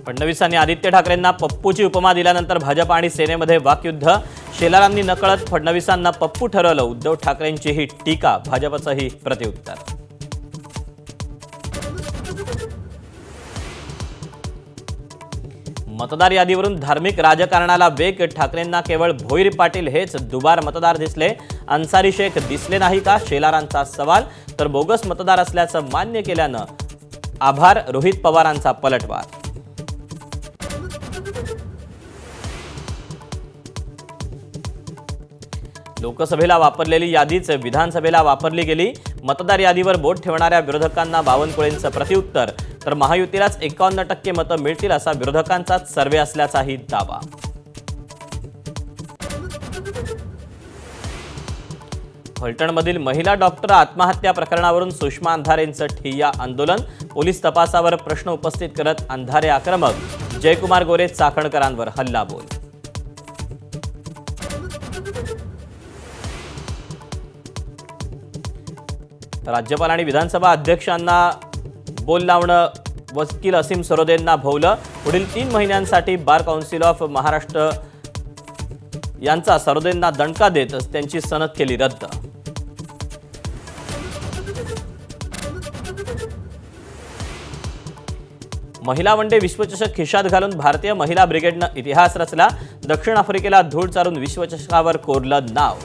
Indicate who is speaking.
Speaker 1: फडणवीसांनी आदित्य ठाकरेंना पप्पूची उपमा दिल्यानंतर भाजप आणि सेनेमध्ये वाकयुद्ध। शेलारांनी नकळत फडणवीसांना पप्पू ठरवलं। उद्धव ठाकरेंची ही टीका, भाजपचंही प्रत्युत्तर। मतदार यादीवरून धार्मिक राजकारणाला वेग। ठाकरेंना केवळ भोईर पाटील हेच दुबार मतदार दिसले, अन्सारी शेख दिसले नाही का? शेलारांचा सवाल। तर बोगस मतदार असल्याचं मान्य केल्यानं आभार, रोहित पवारांचा पलटवार। लोकसभेला वापरलेली यादीच विधानसभेला वापरली गेली। मतदार यादीवर बोट ठेवणाऱ्या विरोधकांना बावनकुळेंचं प्रत्युत्तर। तर महायुतीलाच 51% मतं मिळतील असा विरोधकांचाच सर्वे असल्याचाही दावा। फलटणमधील महिला डॉक्टर आत्महत्या प्रकरणावरून सुषमा अंधारेंचं ठिय्या आंदोलन। पोलीस तपासावर प्रश्न उपस्थित करत अंधारे आक्रमक। जयकुमार गोरे चाकणकरांवर हल्लाबोल। राज्यपाल आणि विधानसभा अध्यक्षांना बोल लावणं, वकील असीम सरोदेंना भोवलं। पुढील 3 महिन्यांसाठी बार काउन्सिल ऑफ महाराष्ट्र यांचा सरोदेंना दणका देत त्यांची सनद केली रद्द। महिला वनडे विश्वचषक खिशात घालून भारतीय महिला ब्रिगेडनं इतिहास रचला। दक्षिण आफ्रिकेला धूळ चारून विश्वचषकावर कोरलं नाव।